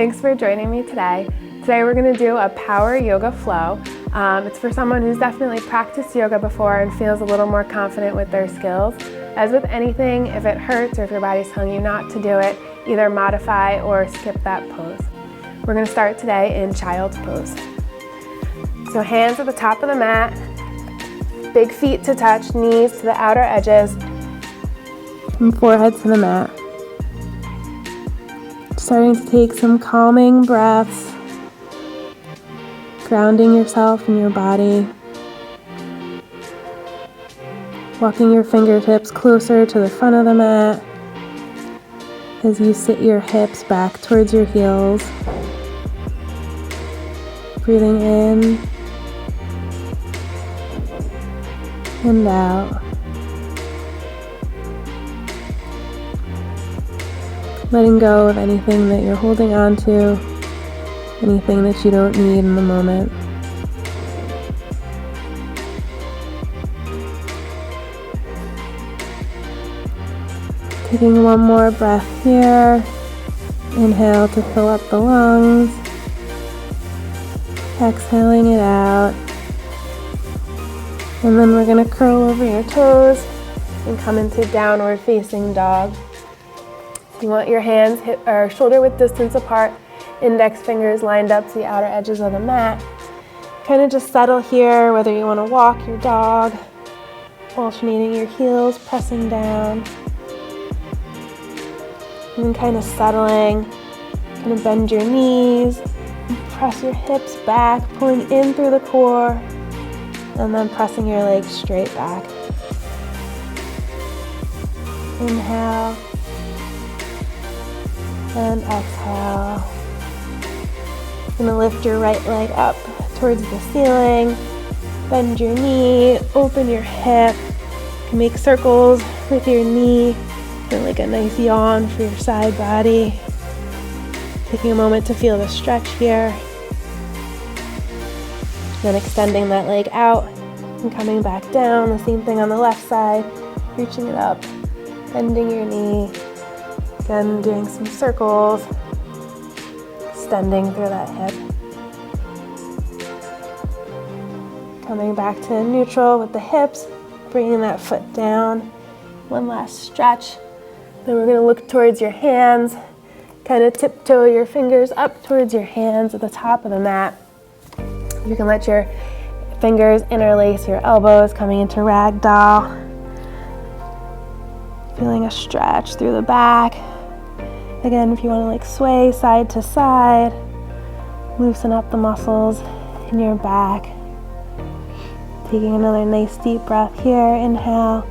Thanks for joining me today. Today we're going to do a power yoga flow. It's for someone who's definitely practiced yoga before and feels a little more confident with their skills. As with anything, if it hurts or if your body's telling you not to do it, either modify or skip that pose. We're going to start today in child's pose. So hands at the top of the mat, big feet to touch, knees to the outer edges, and forehead to the mat. Starting to take some calming breaths, grounding yourself and your body, walking your fingertips closer to the front of the mat as you sit your hips back towards your heels, breathing in and out. Letting go of anything that you're holding on to, anything that you don't need in the moment. Taking one more breath here. Inhale to fill up the lungs. Exhaling it out. And then we're going to curl over your toes and come into downward facing dog. You want your hands hip or shoulder width distance apart, index fingers lined up to the outer edges of the mat. Kind of just settle here, whether you want to walk your dog, alternating your heels, pressing down, and then kind of settling. Kind of bend your knees, press your hips back, pulling in through the core, and then pressing your legs straight back. Inhale. And exhale. You're going to lift your right leg up towards the ceiling. Bend your knee, open your hip. You can make circles with your knee. And like a nice yawn for your side body. Taking a moment to feel the stretch here. Then extending that leg out and coming back down. The same thing on the left side. Reaching it up, bending your knee. Again, doing some circles, extending through that hip. Coming back to neutral with the hips, bringing that foot down. One last stretch. Then we're going to look towards your hands, kind of tiptoe your fingers up towards your hands at the top of the mat. You can let your fingers interlace your elbows, coming into ragdoll. Feeling a stretch through the back. Again, if you want to sway side to side, loosen up the muscles in your back. Taking another nice deep breath here. Inhale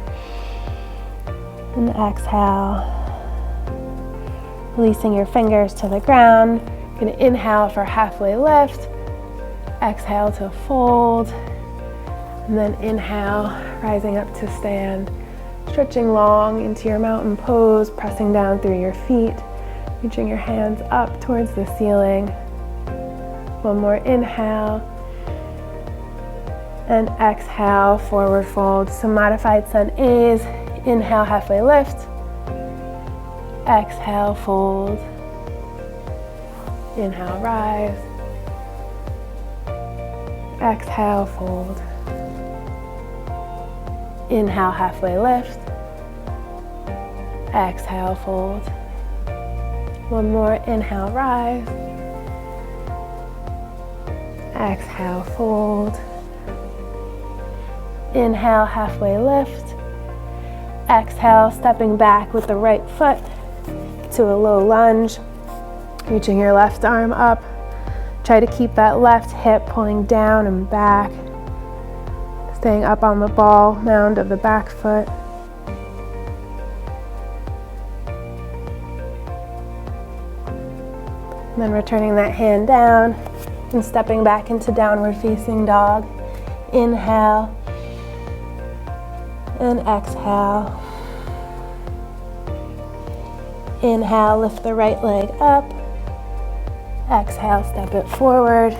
and exhale. Releasing your fingers to the ground. You're going to inhale for halfway lift. Exhale to fold. And then inhale, rising up to stand. Stretching long into your mountain pose, pressing down through your feet. Reaching your hands up towards the ceiling. One more inhale. And exhale, forward fold. So modified sun A's. Inhale, halfway lift. Exhale, fold. Inhale, rise. Exhale, fold. Inhale, halfway lift. Exhale, fold. One more, inhale, rise. Exhale, fold. Inhale, halfway lift. Exhale, stepping back with the right foot to a low lunge. Reaching your left arm up. Try to keep that left hip pulling down and back. Staying up on the ball mound of the back foot. And then returning that hand down and stepping back into downward facing dog. Inhale and exhale. Inhale, lift the right leg up. Exhale, step it forward.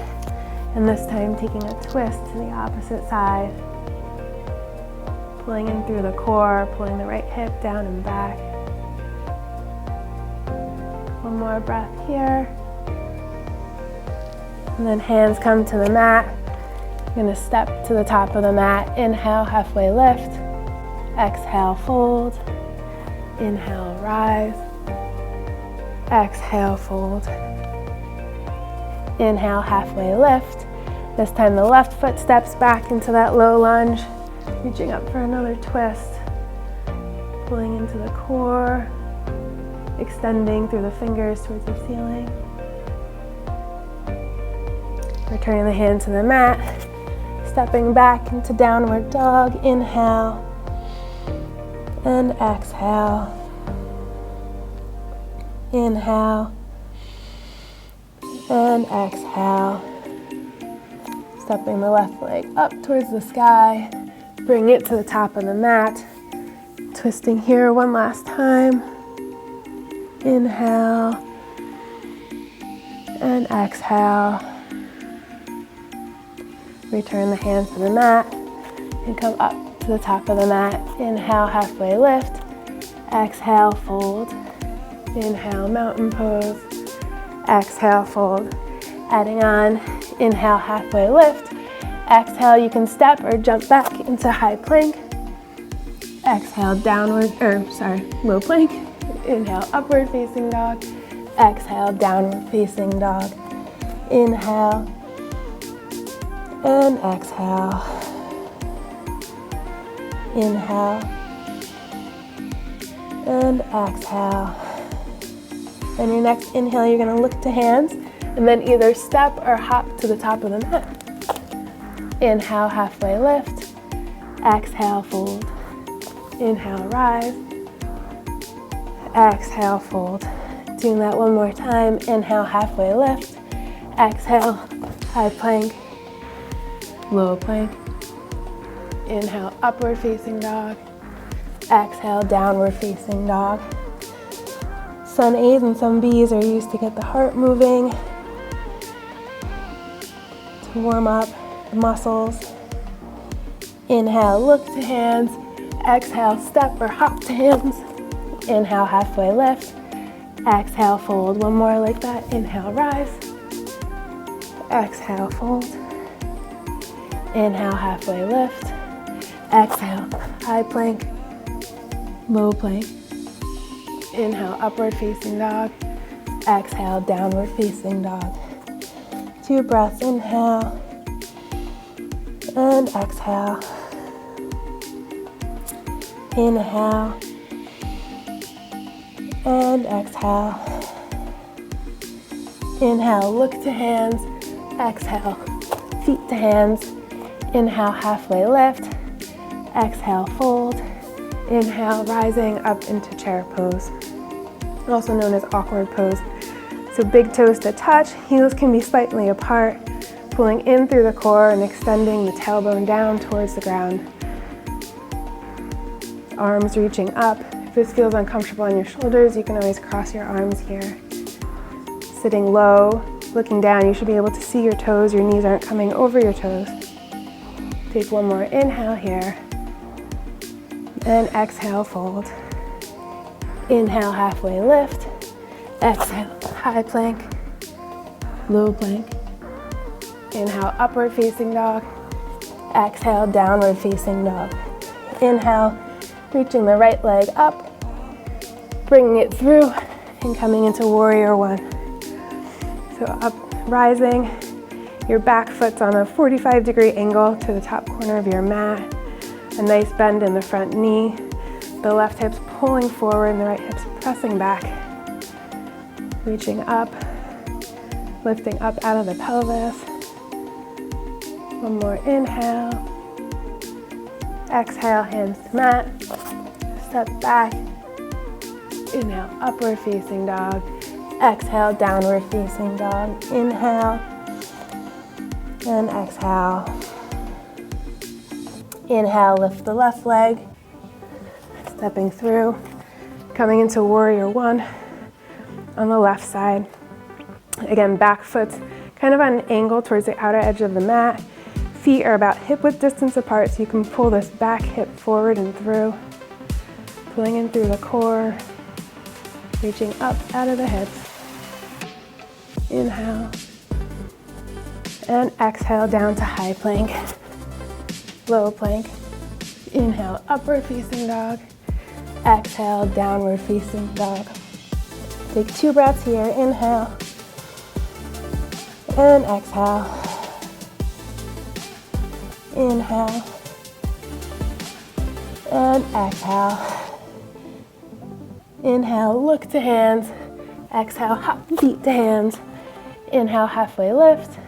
And this time taking a twist to the opposite side. Pulling in through the core, pulling the right hip down and back. One more breath here. And then hands come to the mat. You're gonna step to the top of the mat. Inhale, halfway lift. Exhale, fold. Inhale, rise. Exhale, fold. Inhale, halfway lift. This time the left foot steps back into that low lunge, reaching up for another twist. Pulling into the core, extending through the fingers towards the ceiling. Returning the hand to the mat, stepping back into downward dog. Inhale and exhale. Inhale and exhale. Stepping the left leg up towards the sky. Bring it to the top of the mat. Twisting here one last time. Inhale and exhale. Return the hands to the mat and come up to the top of the mat. Inhale, halfway lift. Exhale, fold. Inhale, mountain pose. Exhale, fold. Adding on, inhale, halfway lift. Exhale, you can step or jump back into high plank. Exhale, low plank. Inhale, upward facing dog. Exhale, downward facing dog. Inhale and exhale. Inhale and exhale. And your next inhale, you're gonna look to hands and then either step or hop to the top of the mat. Inhale, halfway lift. Exhale, fold. Inhale, rise. Exhale, fold. Doing that one more time. Inhale, halfway lift. Exhale, high plank, low plank. Inhale, upward facing dog. Exhale, downward facing dog. Some A's and some B's are used to get the heart moving, to warm up the muscles. Inhale, look to hands. Exhale, step or hop to hands. Inhale, halfway lift. Exhale, fold. One more like that. Inhale, rise. Exhale, fold. Inhale, halfway lift. Exhale, high plank, low plank. Inhale, upward facing dog. Exhale, downward facing dog. 2 breaths, inhale and exhale. Inhale and exhale. Inhale, look to hands. Exhale, feet to hands. Inhale, halfway lift. Exhale, fold. Inhale, rising up into chair pose, also known as awkward pose. So big toes to touch, heels can be slightly apart, pulling in through the core and extending the tailbone down towards the ground. Arms reaching up. If this feels uncomfortable on your shoulders, you can always cross your arms here. Sitting low, looking down, you should be able to see your toes. Your knees aren't coming over your toes. Take one more inhale here. And exhale, fold. Inhale, halfway lift. Exhale, high plank, low plank. Inhale, upward facing dog. Exhale, downward facing dog. Inhale, reaching the right leg up, bringing it through and coming into warrior one. So up, rising, your back foot's on a 45-degree angle to the top corner of your mat. A nice bend in the front knee. The left hip's pulling forward and the right hip's pressing back. Reaching up, lifting up out of the pelvis. One more inhale. Exhale, hands to mat. Step back. Inhale, upward facing dog. Exhale, downward facing dog. Inhale and exhale. Inhale, lift the left leg, stepping through, coming into warrior one on the left side. Again, back foot's kind of on an angle towards the outer edge of the mat. Feet are about hip width distance apart, so you can pull this back hip forward and through, pulling in through the core, reaching up out of the hips. Inhale And exhale down to high plank, low plank. Inhale, upward facing dog. Exhale, downward facing dog. Take 2 breaths here. Inhale and exhale. Inhale and exhale. Inhale, look to hands. Exhale, hop feet to hands. Inhale, halfway lift.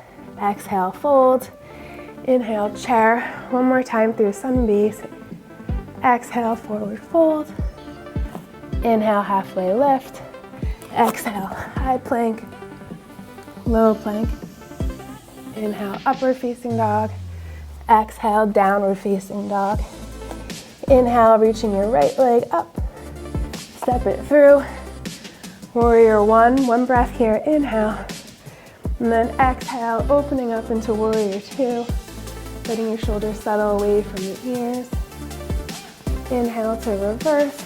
Exhale, fold. Inhale, chair. One more time through sun base. Exhale, forward fold. Inhale, halfway lift. Exhale, high plank, low plank. Inhale, upward facing dog. Exhale, downward facing dog. Inhale, reaching your right leg up. Step it through. Warrior one. One breath here. Inhale. And then exhale, opening up into warrior two. Letting your shoulders settle away from the ears. Inhale to reverse.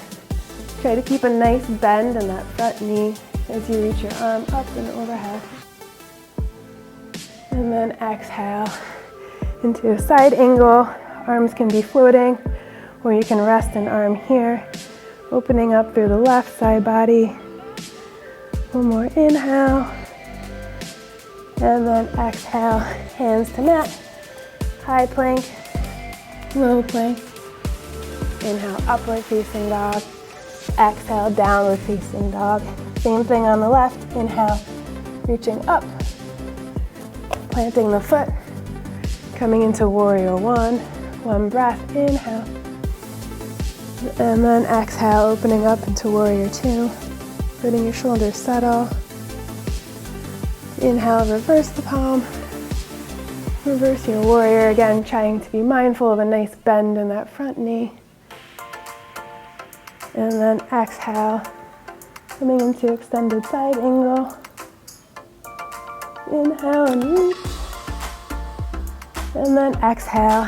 Try to keep a nice bend in that front knee as you reach your arm up and overhead. And then exhale into a side angle. Arms can be floating, or you can rest an arm here. Opening up through the left side body. One more inhale. And then exhale, hands to mat. High plank, low plank. Inhale, upward facing dog. Exhale, downward facing dog. Same thing on the left. Inhale, reaching up. Planting the foot. Coming into warrior one. One breath, inhale. And then exhale, opening up into warrior two. Letting your shoulders settle. Inhale, reverse the palm. Reverse your warrior, again trying to be mindful of a nice bend in that front knee. And then exhale, coming into extended side angle. Inhale and reach. And then exhale,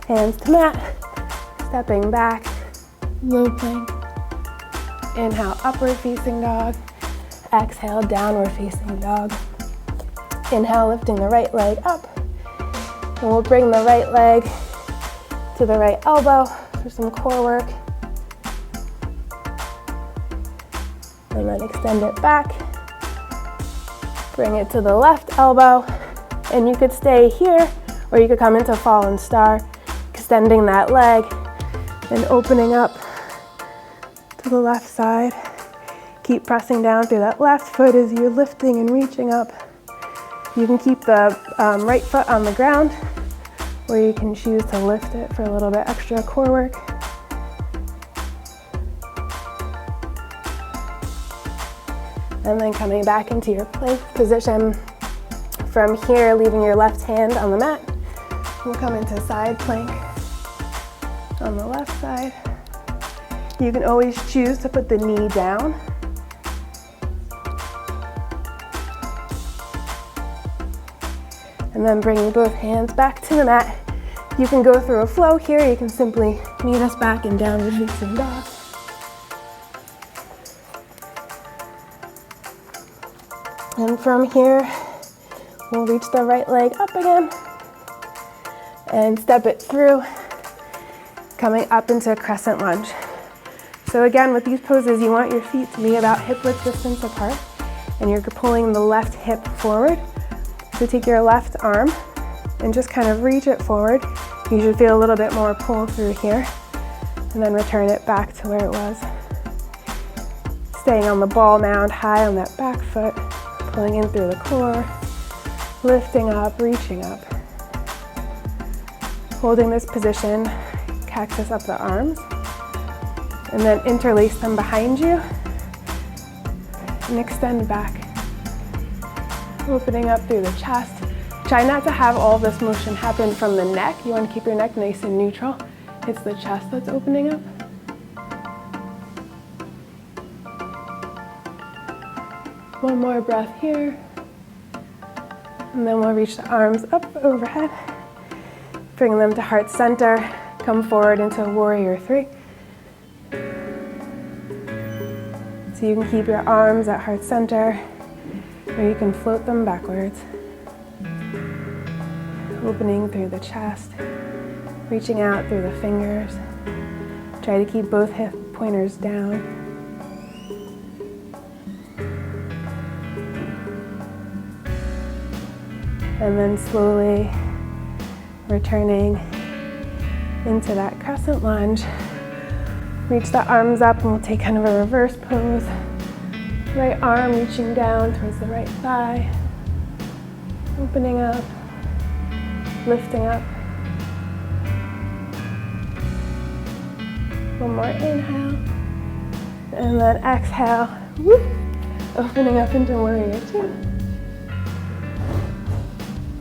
hands to mat. Stepping back, low plank. Inhale, upward facing dog. Exhale, downward facing dog. Inhale, lifting the right leg up. And we'll bring the right leg to the right elbow for some core work. And then extend it back. Bring it to the left elbow. And you could stay here, or you could come into fallen star, extending that leg and opening up to the left side. Keep pressing down through that left foot as you're lifting and reaching up. You can keep the right foot on the ground, or you can choose to lift it for a little bit extra core work. And then coming back into your plank position. From here, leaving your left hand on the mat. We'll come into side plank on the left side. You can always choose to put the knee down. And then bringing both hands back to the mat. You can go through a flow here. You can simply meet us back in downward facing dog. And from here, we'll reach the right leg up again and step it through, coming up into a crescent lunge. So again, with these poses, you want your feet to be about hip width distance apart, and you're pulling the left hip forward. So take your left arm and just kind of reach it forward. You should feel a little bit more pull through here, and then return it back to where it was. Staying on the ball mound high on that back foot, pulling in through the core, lifting up, reaching up. Holding this position, cactus up the arms, and then interlace them behind you and extend back. Opening up through the chest. Try not to have all this motion happen from the neck. You want to keep your neck nice and neutral. It's the chest that's opening up. One more breath here. And then we'll reach the arms up overhead. Bring them to heart center. Come forward into warrior three. So you can keep your arms at heart center, or you can float them backwards. opening through the chest, reaching out through the fingers. Try to keep both hip pointers down. And then slowly returning into that crescent lunge. Reach the arms up and we'll take kind of a reverse pose. Right arm reaching down towards the right thigh. Opening up, lifting up. One more inhale. And then exhale. Woo. Opening up into warrior two.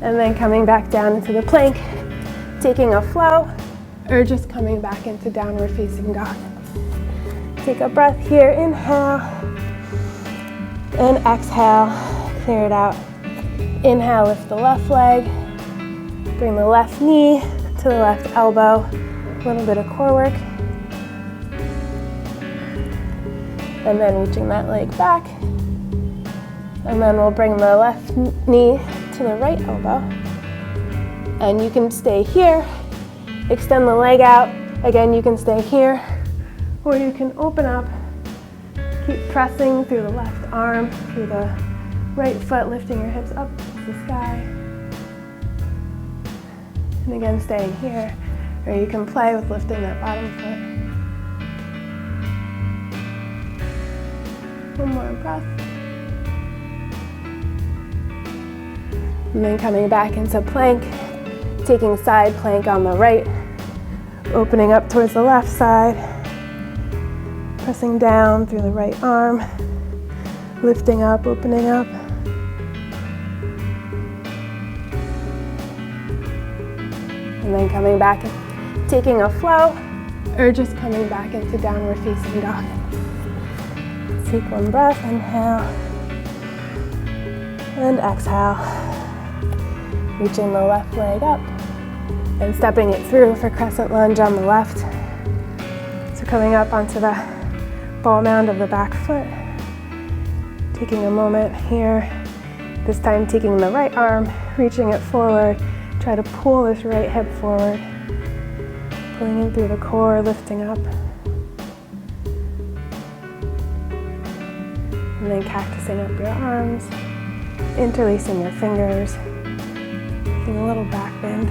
And then coming back down into the plank. Taking a flow, or just coming back into downward facing dog. Take a breath here, inhale, and exhale, clear it out. Inhale, lift the left leg, bring the left knee to the left elbow, a little bit of core work. And then reaching that leg back. And then we'll bring the left knee to the right elbow. And you can stay here, extend the leg out. Again, you can stay here, or you can open up, keep pressing through the left arm, through the right foot, lifting your hips up to the sky. And again, staying here, or you can play with lifting that bottom foot. One more breath. And then coming back into plank, taking side plank on the right, opening up towards the left side, pressing down through the right arm, lifting up, opening up. And then coming back and taking a flow, or just coming back into downward facing dog. Take one breath, inhale, and exhale. Reaching the left leg up and stepping it through for crescent lunge on the left. So coming up onto the ball mound of the back foot. Taking a moment here, this time taking the right arm, reaching it forward. Try to pull this right hip forward. Pulling in through the core, lifting up. And then cactusing up your arms, interlacing your fingers, taking a little back bend.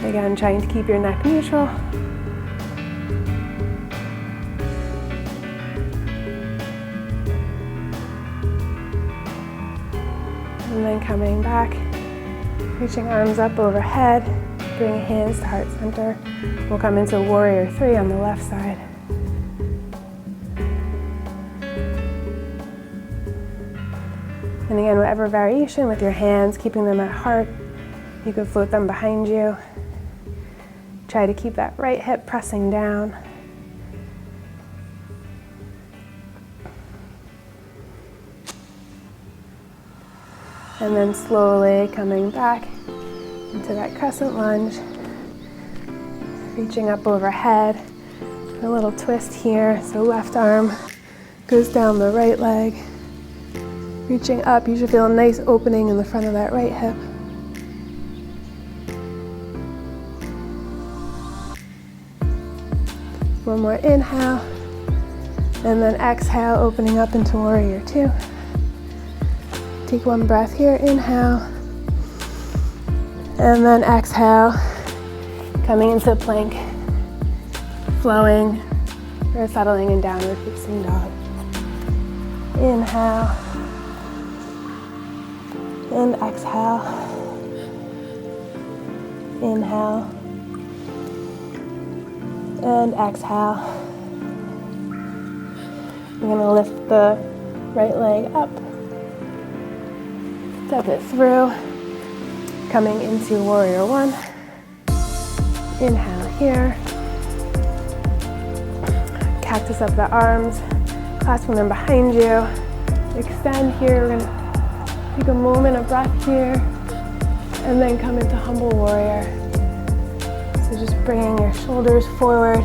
Again, trying to keep your neck neutral. And then coming back, reaching arms up overhead, bring hands to heart center. We'll come into warrior three on the left side. And again, whatever variation with your hands, keeping them at heart. You could float them behind you. Try to keep that right hip pressing down. And then slowly coming back into that crescent lunge. Reaching up overhead. A little twist here. So left arm goes down the right leg. Reaching up, you should feel a nice opening in the front of that right hip. One more inhale, and then exhale, opening up into warrior two. Take one breath here, inhale, and then exhale, coming into plank, flowing, or settling in downward facing dog. Inhale, and exhale. Inhale. And exhale. You're going to lift the right leg up. Step it through. Coming into warrior one. Inhale here. Cactus up the arms. Clasping them behind you. Extend here. We're going to take a moment of breath here, and then come into humble warrior. So just bringing your shoulders forward.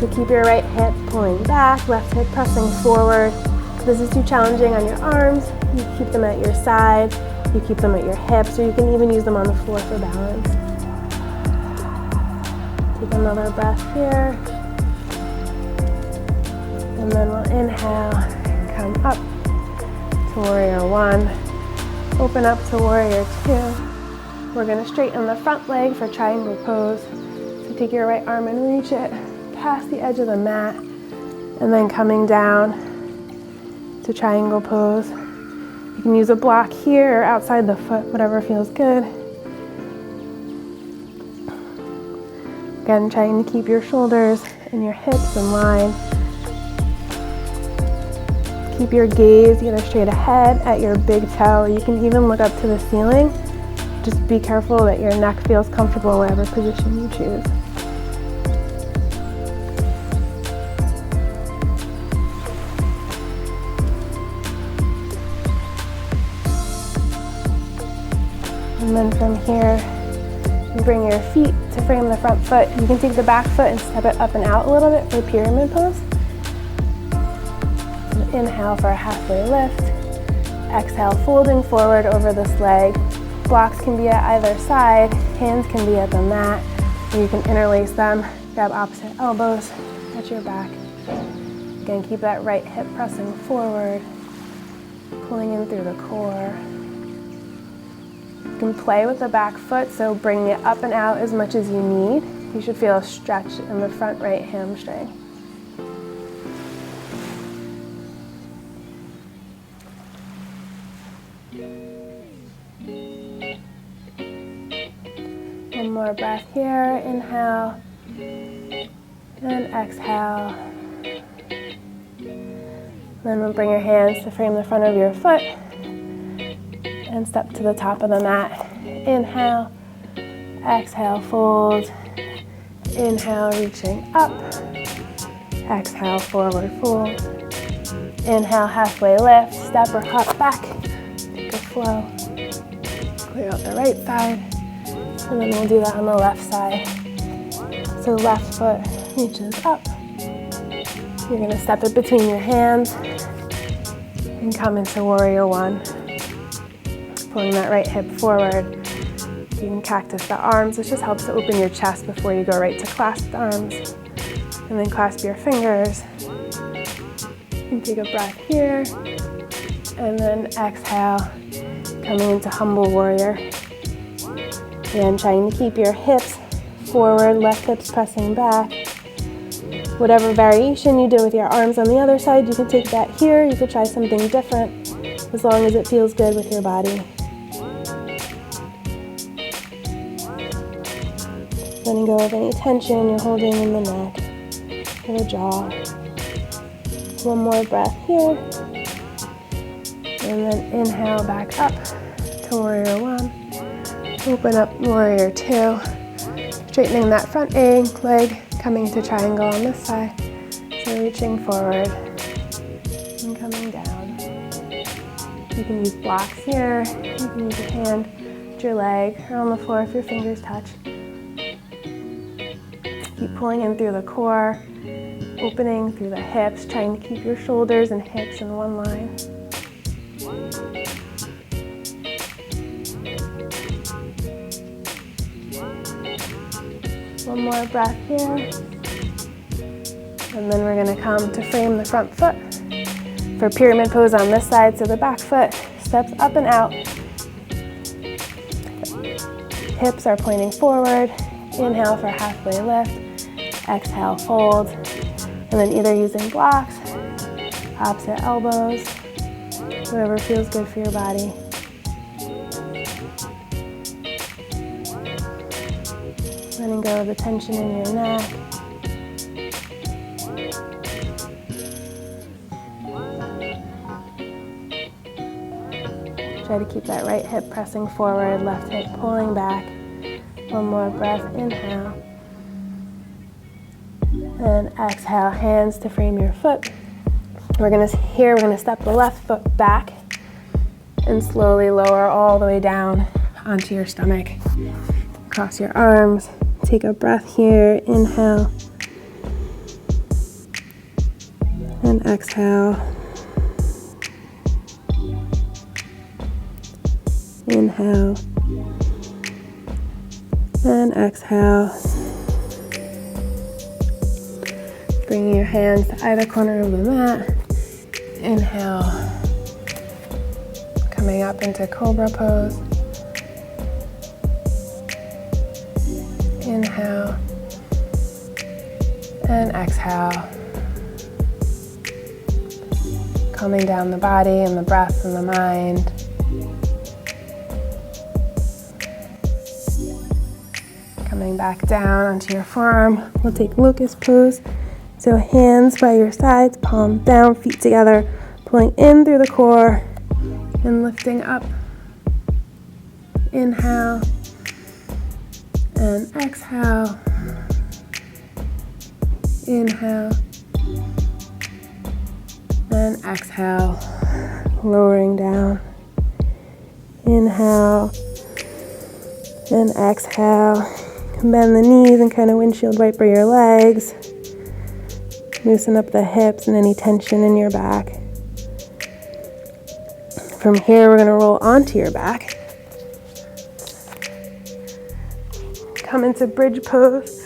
So keep your right hip pulling back, left hip pressing forward. If this is too challenging on your arms, you keep them at your side. You You keep them at your hips, or you can even use them on the floor for balance. Take another breath here. And then we'll inhale, come up to warrior one. Open up to warrior two. We're going to straighten the front leg for triangle pose. So take your right arm and reach it past the edge of the mat, and then coming down to triangle pose. You can use a block here or outside the foot, whatever feels good. Again, trying to keep your shoulders and your hips in line. Keep your gaze either straight ahead at your big toe, or you can even look up to the ceiling. Just be careful that your neck feels comfortable in whatever position you choose. And then from here, you bring your feet to frame the front foot. You can take the back foot and step it up and out a little bit for pyramid pose. And inhale for a halfway lift. Exhale, folding forward over this leg. Blocks can be at either side, hands can be at the mat, or you can interlace them. Grab opposite elbows at your back. Again, keep that right hip pressing forward, pulling in through the core. You can play with the back foot, so bring it up and out as much as you need. You should feel a stretch in the front right hamstring. One more breath here. Inhale and exhale. Then we'll bring your hands to frame the front of your foot and step to the top of the mat. Inhale, exhale, fold. Inhale, reaching up. Exhale, forward fold. Inhale, halfway lift, step or hop back. Take a flow. Clear out the right side. And then we'll do that on the left side. So left foot reaches up. You're gonna step it between your hands and come into warrior one. Pulling that right hip forward. You can cactus the arms. This just helps to open your chest before you go right to clasped arms. And then clasp your fingers. And take a breath here. And then exhale, coming into humble warrior. Again, trying to keep your hips forward, left hips pressing back. Whatever variation you do with your arms on the other side, you can take that here. You could try something different as long as it feels good with your body. Letting go of any tension you're holding in the neck or the jaw. One more breath here. And then inhale back up to warrior one. Open up warrior two. Straightening that front leg, coming into triangle on this side. So reaching forward and coming down. You can use blocks here. You can use your hand, your leg, or on the floor if your fingers touch. Keep pulling in through the core, opening through the hips, trying to keep your shoulders and hips in one line. One more breath here. And then we're gonna come to frame the front foot for pyramid pose on this side. So the back foot steps up and out. Hips are pointing forward. Inhale for halfway lift. Exhale, fold. And then either using blocks, opposite elbows, whatever feels good for your body. Letting go of the tension in your neck. Try to keep that right hip pressing forward, left hip pulling back. One more breath, inhale. And exhale, hands to frame your foot. We're gonna step the left foot back and slowly lower all the way down onto your stomach. Cross your arms. Take a breath here, inhale, and exhale. Inhale. And exhale. Bringing your hands to either corner of the mat. Inhale. Coming up into Cobra pose. Inhale. And exhale. Calming down the body and the breath and the mind. Coming back down onto your forearm. We'll take locust pose. So hands by your sides, palms down, feet together, pulling in through the core and lifting up. Inhale and exhale. Inhale and exhale, lowering down. Inhale and exhale. Bend the knees and kind of windshield wiper your legs. Loosen up the hips and any tension in your back. From here, we're going to roll onto your back. Come into bridge pose.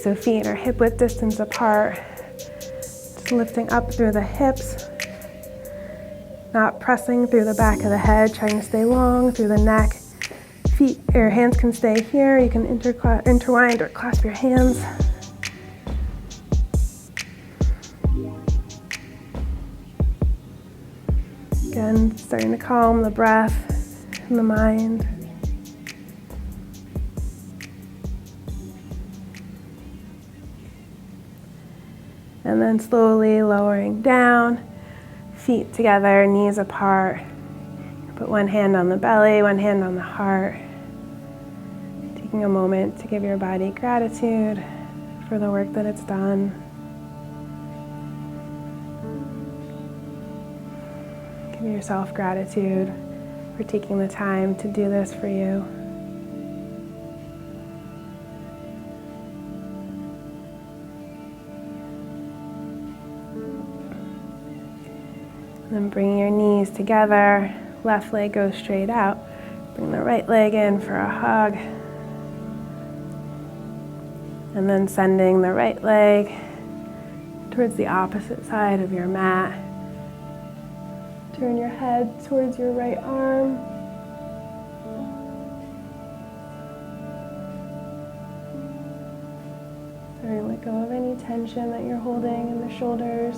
So feet are hip width distance apart. Just lifting up through the hips. Not pressing through the back of the head, trying to stay long through the neck. Feet or hands can stay here. You can intertwine or clasp your hands. Again, starting to calm the breath and the mind. And then slowly lowering down, feet together, knees apart. Put one hand on the belly, one hand on the heart. Taking a moment to give your body gratitude for the work that it's done. Give yourself gratitude for taking the time to do this for you. And then bring your knees together, left leg goes straight out. Bring the right leg in for a hug. And then sending the right leg towards the opposite side of your mat. Turn your head towards your right arm. Sorry, let go of any tension that you're holding in the shoulders,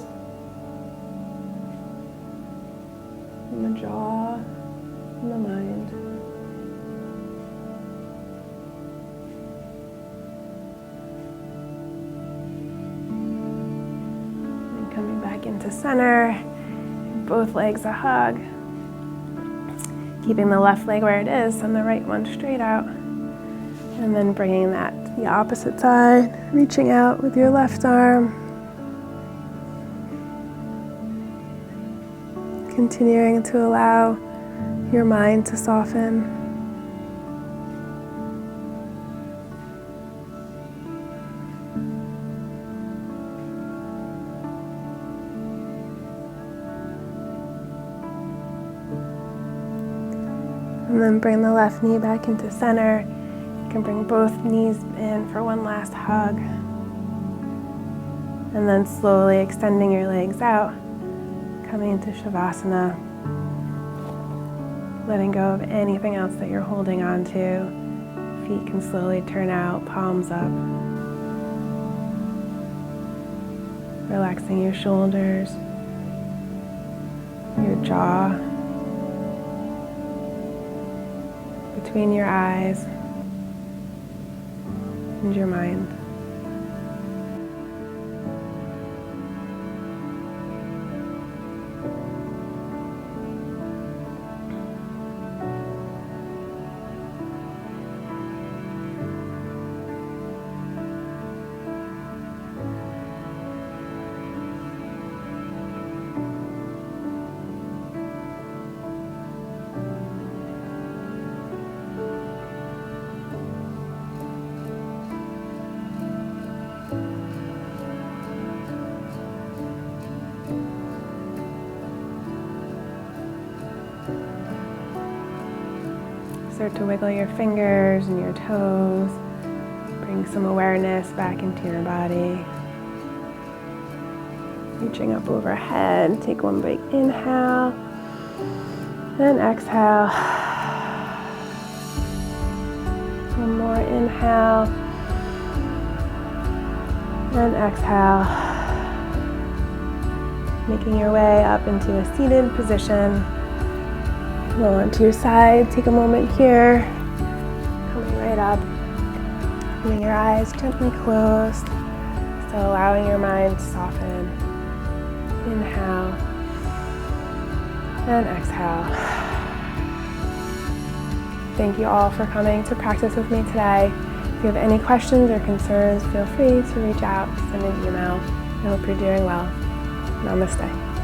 in the jaw, in the mind. And coming back into center. Both legs a hug. Keeping the left leg where it is and the right one straight out. And then bringing that to the opposite side, reaching out with your left arm. Continuing to allow your mind to soften. And then bring the left knee back into center. You can bring both knees in for one last hug. And then slowly extending your legs out, coming into Shavasana. Letting go of anything else that you're holding on to. Feet can slowly turn out, palms up. Relaxing your shoulders, your jaw, between your eyes and your mind. Start to wiggle your fingers and your toes. Bring some awareness back into your body. Reaching up overhead. Take one big inhale. And exhale. One more inhale. And exhale. Making your way up into a seated position. Roll onto your side. Take a moment here. Coming right up. Keeping your eyes gently closed. Still allowing your mind to soften. Inhale. And exhale. Thank you all for coming to practice with me today. If you have any questions or concerns, feel free to reach out, send an email. I hope you're doing well. Namaste.